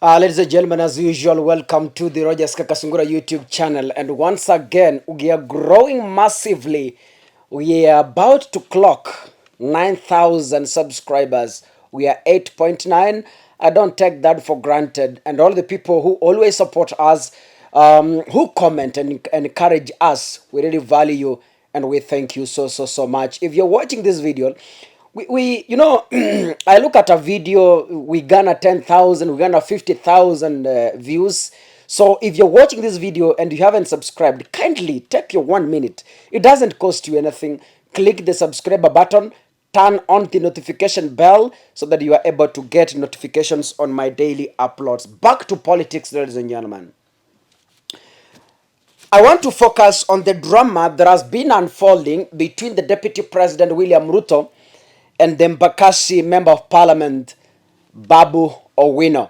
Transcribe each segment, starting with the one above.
Ladies and gentlemen, as usual, welcome to the Kakasungura YouTube channel. And once again, we are growing massively. We are about to clock 9,000 subscribers. We are 8.9. I don't take that for granted. And all the people who always support us, who comment and encourage us, we really value you and we thank you so much. If you're watching this video, we I look at a video, we garner 10,000, we garner 50,000 views. So if you're watching this video and you haven't subscribed, kindly take your 1 minute. It doesn't cost you anything. Click the subscribe button, turn on the notification bell so that you are able to get notifications on my daily uploads. Back to politics, ladies and gentlemen. I want to focus on the drama that has been unfolding between the Deputy President William Ruto and the Mbakasi Member of Parliament Babu Owino.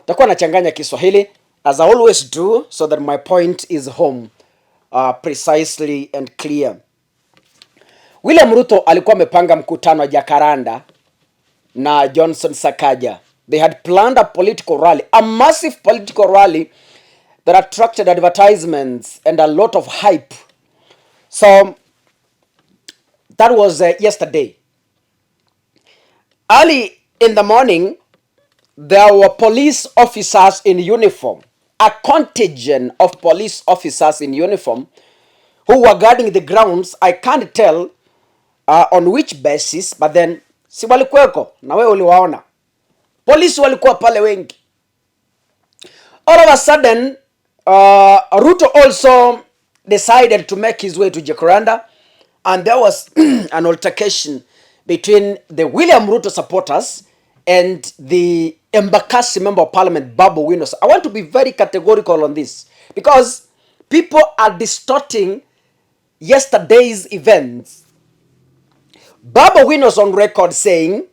Takuwa nachanganya Kiswahili as I always do so that my point is home precisely and clear. William Ruto alikuwa amepanga mkutano wa Jakaranda na Johnson Sakaja. They had planned a political rally, a massive political rally that attracted advertisements and a lot of hype. So that was yesterday. Early in the morning, there were police officers in uniform, a contingent of police officers in uniform who were guarding the grounds. I can't tell on which basis, but then si walikuweko na wewe uliwaona. Police walikuwa pale wengi. All of a sudden, Ruto also decided to make his way to Jacaranda, and there was an altercation between the William Ruto supporters and the Embakasi Member of Parliament Babu Owino. I want to be very categorical on this because people are distorting yesterday's events. Babu Owino is on record saying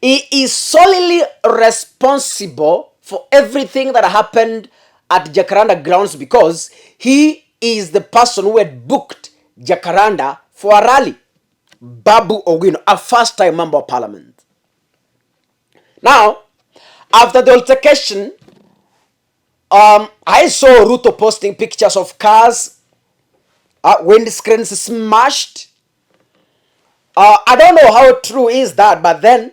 he is solely responsible for everything that happened at Jacaranda grounds because he is the person who had booked Jacaranda for a rally. Babu Owino, a first-time Member of Parliament. Now, after the altercation, I saw Ruto posting pictures of cars, windscreens smashed. I don't know how true is that, but then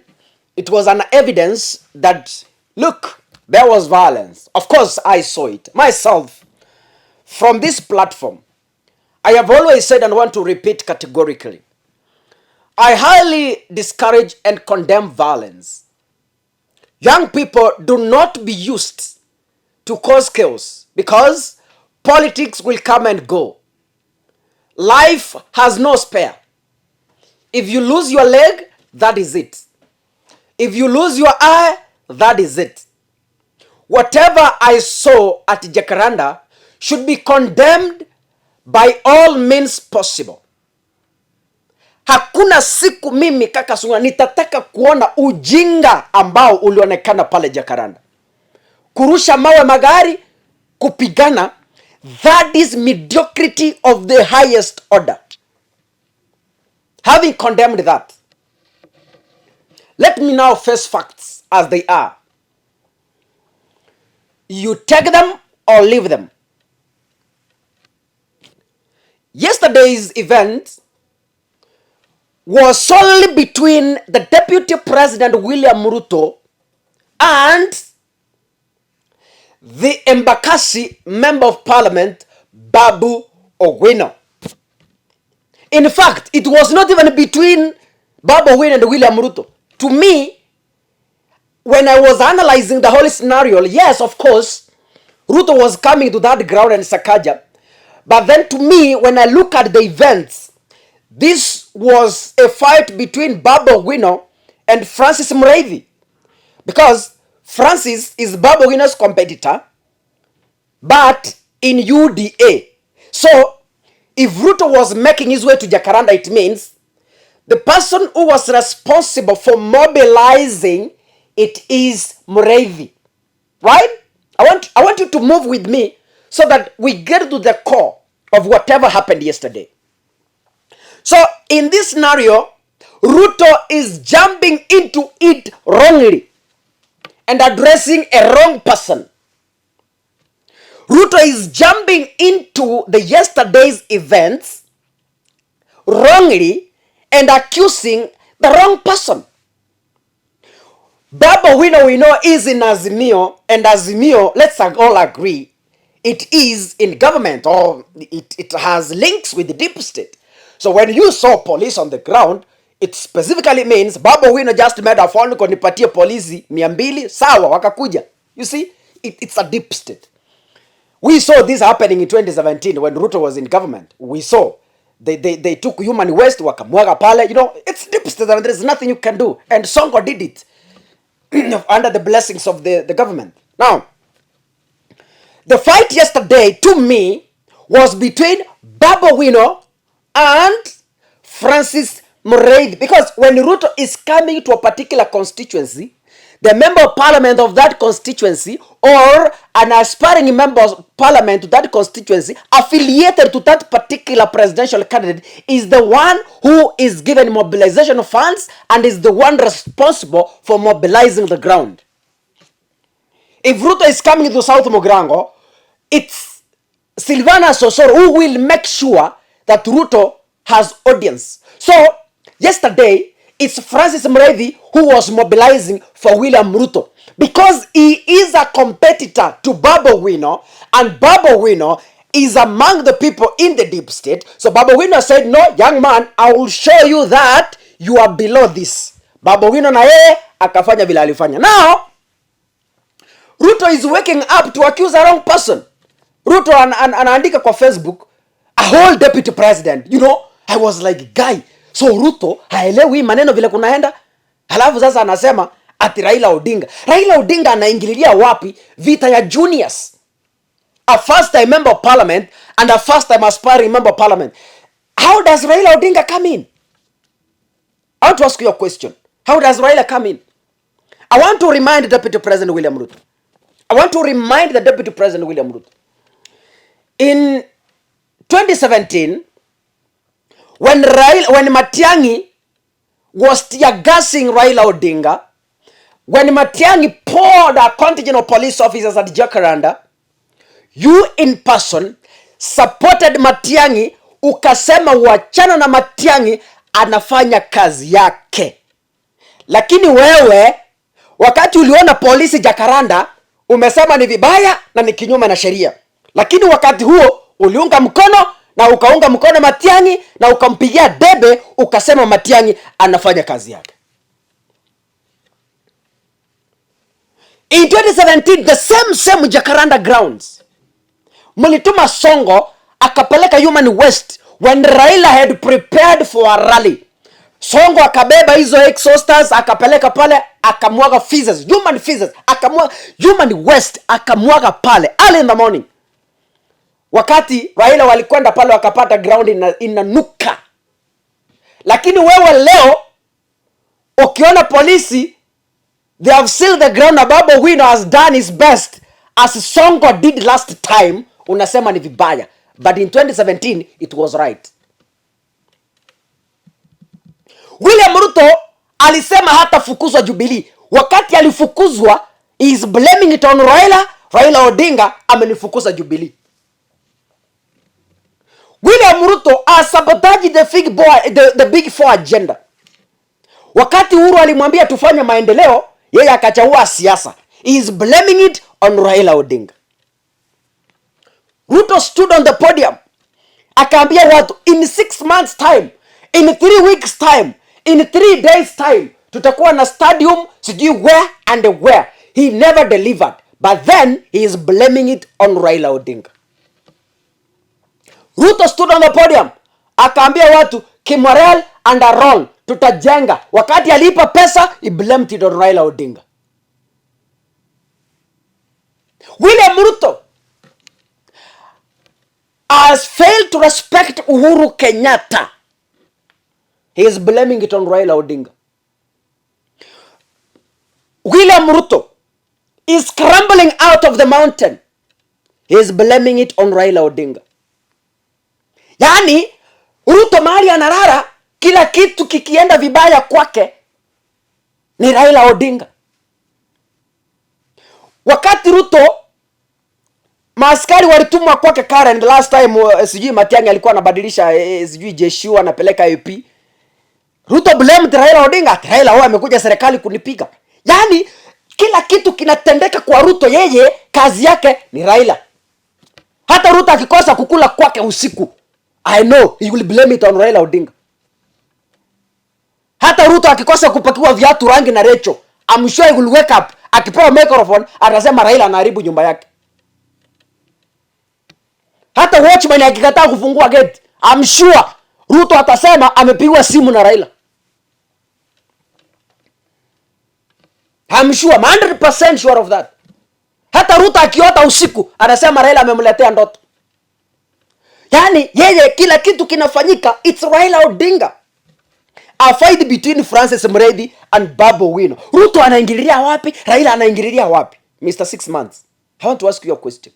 it was an evidence that, look, there was violence. Of course, I saw it myself from this platform. I have always said and want to repeat categorically, I highly discourage and condemn violence. Young people do not be used to cause chaos because politics will come and go. Life has no spare. If you lose your leg, that is it. If you lose your eye, that is it. Whatever I saw at Jacaranda should be condemned by all means possible. Hakuna siku mimi Kakasungura nitataka kuona ujinga ambao ulionekana pale Jacaranda. Kurusha mawe magari, kupigana, that is mediocrity of the highest order. Having condemned that, let me now face facts as they are. You take them or leave them. Yesterday's event was solely between the Deputy President William Ruto and the Embakasi Member of Parliament Babu Owino. In fact, it was not even between Babu Owino and William Ruto. To me, when I was analyzing the whole scenario, yes, of course, Ruto was coming to that ground and Sakaja. But then to me, when I look at the events, this was a fight between Babu Owino and Francis Muriithi. Because Francis is Babu Owino's competitor, but in UDA. So, if Ruto was making his way to Jacaranda, it means the person who was responsible for mobilizing it is Muriithi. Right? I want you to move with me so that we get to the core of whatever happened yesterday. So, in this scenario, Ruto is jumping into it wrongly and addressing a wrong person. Ruto is jumping into the yesterday's events wrongly and accusing the wrong person. Babu Owino we know is in Azimio, and Azimio, let's all agree, it is in government, or it has links with the deep state. So when you saw police on the ground, it specifically means Babu Owino just made a phone call, nipatie polisi 200, sawa, wakakuja. You see, it's a deep state. We saw this happening in 2017 when Ruto was in government. We saw they took human waste, wakamwaga pale. You know, it's deep state and there's nothing you can do. And Sonko did it under the blessings of the government. Now, the fight yesterday, to me, was between Babu Owino and Francis Murray. Because when Ruto is coming to a particular constituency, the member of parliament of that constituency, or an aspiring member of parliament to that constituency affiliated to that particular presidential candidate, is the one who is given mobilization funds and is the one responsible for mobilizing the ground. If Ruto is coming to South Mogrango, it's Silvana Sosoro who will make sure that Ruto has audience. So yesterday, it's Francis Murray who was mobilizing for William Ruto, because he is a competitor to Babu Owino, and Babu Owino is among the people in the deep state. So Babu Owino said, no, young man, I will show you that you are below this. Babu Owino na yeye akafanya vile alifanya. Now, Ruto is waking up to accuse a wrong person. Ruto anaandika kwa Facebook, a whole deputy president. You know, I was like, guy, so Ruto haelewi maneno vile kunaenda. Halafu sasa anasema ati Raila Odinga. Raila Odinga anaingililia wapi vita ya juniors? A first time member of parliament and a first time aspiring member of parliament. How does Raila Odinga come in? I want to ask you a question. How does Raila come in? I want to remind Deputy President William Ruto. I want to remind the Deputy President William Ruto. In 2017, when Matiang'i was tear-gassing Raila Odinga, when Matiang'i poured a contingent of police officers at Jacaranda, you in person supported Matiang'i, ukasema wachana na Matiang'i, anafanya kazi yake. Lakini wewe, wakati uliona polisi Jacaranda, umesema ni vibaya na ni kinyume na sheria. Lakini wakati huo uliunga mkono na ukaunga mkono Matiang'i na ukampigia debe, ukasema Matiang'i anafanya kazi yake. In 2017, the same Jacaranda grounds, mulituma Sonko akapeleka human waste when Raila had prepared for a rally. Sonko akabeba hizo exhausters akapeleka pale, akamwaga feces, human feces, akamwaga human waste, akamwaga pale early in the morning. Wakati Raila walikwenda pale wakapata ground inanuka. Lakini wewe leo ukiona polisi, they have sealed the ground, Babu Owino has done his best as Sonko did last time, unasema ni vibaya. But in 2017 it was right. William Ruto alisema hata fukuzwa Jubilee. Wakati alifukuzwa, he is blaming it on Raila Odinga amenifukuza Jubilee. William Ruto sabotaged the big four agenda. Wakati Uhuru alimwambia tufanye maendeleo, yeye akachagua siasa. He is blaming it on Raila Odinga. Ruto stood on the podium, akaambia watu, in 6 months time, in 3 weeks time, in 3 days time, tutakuwa na stadium sijui where and where. He never delivered, but then he is blaming it on Raila Odinga. Ruto stood on the podium, akaambia watu Kimorel and Arong tutajenga. Wakati alipa pesa, he blamed it on Raila Odinga. William Ruto has failed to respect Uhuru Kenyatta. He is blaming it on Raila Odinga. William Ruto is scrambling out of the mountain. He is blaming it on Raila Odinga. Yani, Ruto mahali anarara, kila kitu kikienda vibaya kwake ni Raila Odinga. Wakati Ruto maaskari walitumwa kwake Karen last time, sijui Matiang'i alikuwa anabadilisha sijui jeshi anapeleka AP. Ruto blamed Raila Odinga. Raila wao amekuja serikali kunipiga. Yaani kila kitu kinatendeka kwa Ruto, yeye kazi yake ni Raila. Hata Ruto akikosa kukula kwake usiku, I know he will blame it on Raila Odinga. Hata Ruto akikosa kupakiwa viatu rangi na Recho, I'm sure he will wake up, akipewa microphone atasema Raila anaharibu nyumba yake. Hata watchman akikataa kufungua gate, I'm sure Ruto atasema amepigwa simu na Raila. I'm sure, 100% sure of that. Hata Ruto akiota usiku anasema Raila amemletea ndoto. Yaani yeye kila kitu kinafanyika, it's Raila Odinga. A fight between Francis Mredi and Babu Owino. Ruto anaingililia wapi? Raila anaingililia wapi? Mr. 6 months. I want to ask you a question.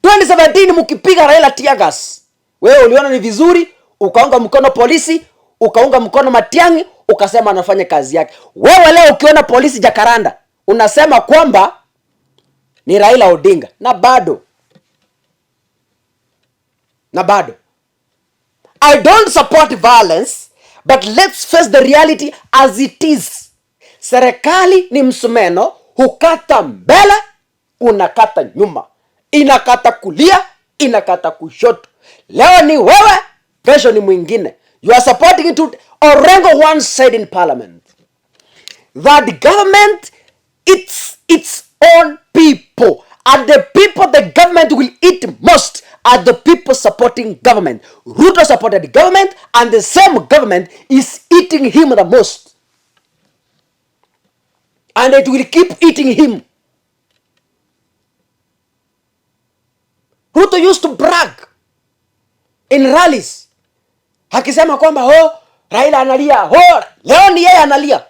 2017 mkipiga Raila tear gas, wewe uliona ni vizuri, ukaunga mkono polisi, ukaunga mkono Matiang'i, ukasema anafanya kazi yake. Wewe leo ukiona polisi Jakaranda, unasema kwamba ni Raila Odinga. Na bado I don't support violence, but let's face the reality as it is. Serikali ni msumeno, hukata mbele, unakata nyuma. Inakata kulia, inakata kushoto. Leo ni wewe, kesho ni mwingine. You are supporting it to Orengo once said in parliament that the government, it's its own people. And the people the government will eat most are the people supporting government. Ruto supported the government, and the same government is eating him the most. And it will keep eating him. Ruto used to brag in rallies, akisema kwamba Raila analia, leo ni yeye analia.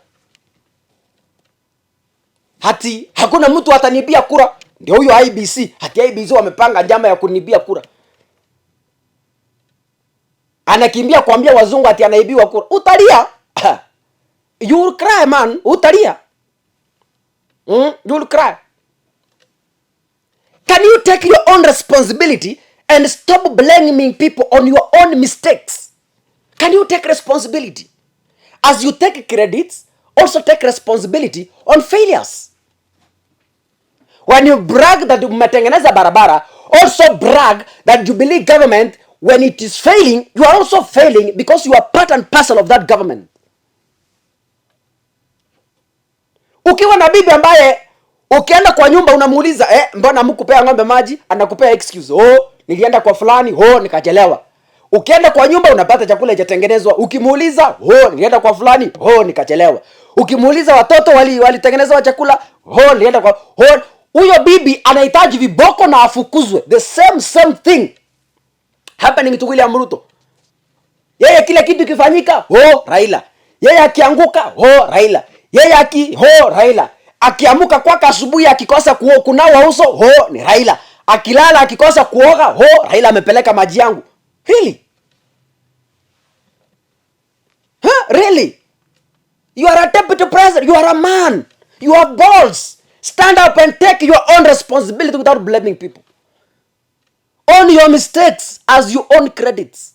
Hati hakuna mtu atanibia kura. Ndio huyo IBC, hati IBC wamepanga njama ya kunibia kura. Anakimbia kuambia wazungu ati anaibiwa kura. Utalia. You will cry, man. Utalia. You will cry. Can you take your own responsibility and stop blaming people on your own mistakes? Can you take responsibility? As you take credits, also take responsibility on failures. When you brag that umetengeneza barabara, also brag that you believe government, when it is failing, you are also failing because you are part and parcel of that government. Ukiwa na bibi ambaye ukienda kwa nyumba unamuuliza mbona mkupea ng'ombe maji, anakupea excuse, nilienda kwa fulani, nikachelewa. Ukienda kwa nyumba unapata chakula chatengenezwa, ukimuuliza, nilienda kwa fulani, nikachelewa. Ukimuuliza watoto walitengenezwa chakula, nilienda kwa huyo bibi anahitaji viboko na afukuzwe. The same thing hapa ni William Ruto. Yeye kile kitu kifanyika, Raila. Yeye akianguka, Raila. Yeye Raila. Akiamuka kwaka asubuhi akikosa kunawa uso, ni Raila. Akilala akikosa kuoga, Raila amepeleka maji yangu. Really? Really? You are a deputy president. You are a man. You have balls. Stand up and take your own responsibility without blaming people. Own your mistakes as you own credits.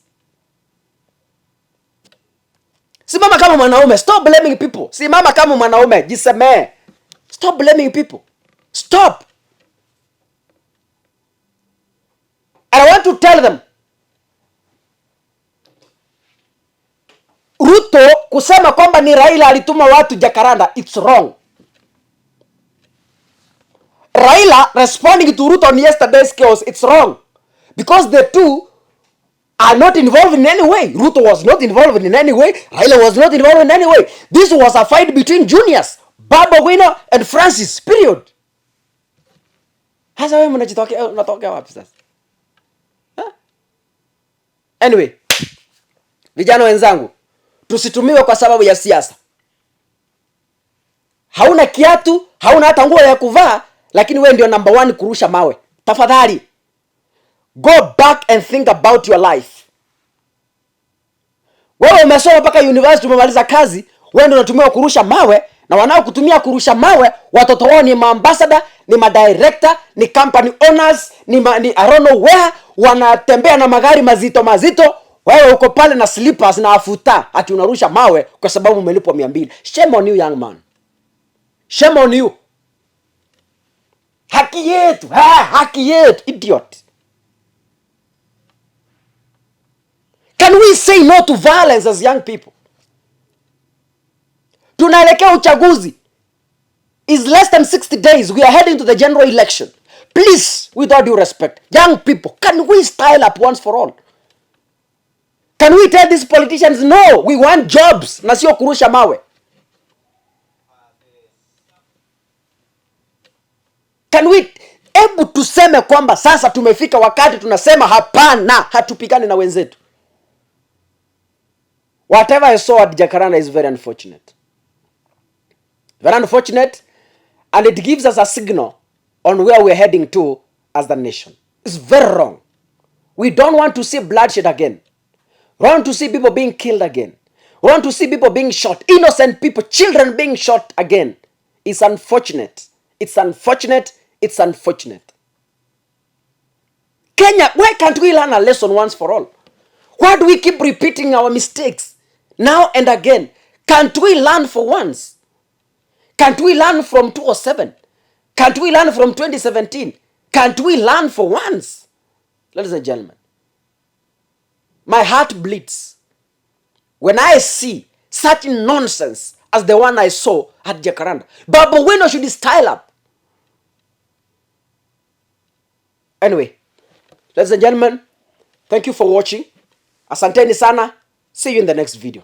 Simama kama mwanaume. Stop blaming people. Simama kama mwanaume. Jisemee. Stop blaming people. Stop. And I want to tell them, Ruto kusema kwamba ni Raila alituma watu Jakaranda, it's wrong. Raila responding to Ruto on yesterday's chaos, it's wrong. Because the two are not involved in any way. Ruto was not involved in any way. Raila was not involved in any way. This was a fight between juniors, Babu Owino and Francis, period. Hasa wewe unatokea wapi sasa? Anyway, vijana wenzangu, tusitumiwe kwa sababu ya siasa. Hauna kiatu, hauna hata nguo ya kuvaa, lakini wewe ndio number 1 kurusha mawe. Tafadhali, go back and think about your life. Wewe umesoma mpaka university, umemaliza kazi, wewe ndio unatumiwa kurusha mawe Na wanaokutumia kurusha mawe, watoto wao ni maambassador, ni madirector, ni company owners, ni I don't know where, wanatembea na magari mazito mazito. Wewe uko pale na slippers na afuta, ati unarusha mawe kwa sababu umelipwa 200. Shame on you, young man. Shame on you. Haki yetu, idiot. Can we say no to violence as young people? Tunaelekea uchaguzi. Is less than 60 days. We are heading to the general election. Please, with all due respect, young people, can we style up once for all? Can we tell these politicians, no, we want jobs, na sio kurusha mawe? Can we, hebu tuseme kwamba sasa tumefika wakati tunasema hapana, hatupigani na wenzetu. Whatever I saw at Jacaranda is very unfortunate. Very unfortunate, and it gives us a signal on where we're heading to as the nation. It's very wrong. We don't want to see bloodshed again. We want to see people being killed again. We want to see people being shot. Innocent people, children being shot again. It's unfortunate. It's unfortunate. It's unfortunate. Kenya, why can't we learn a lesson once for all? Why do we keep repeating our mistakes now and again? Can't we learn for once? Can't we learn from 2007? Can't we learn from 2017? Can't we learn for once? Ladies and gentlemen, my heart bleeds when I see such nonsense as the one I saw at Jacaranda. Babu Owino should style up. Anyway, ladies and gentlemen, thank you for watching. Asanteni sana. See you in the next video.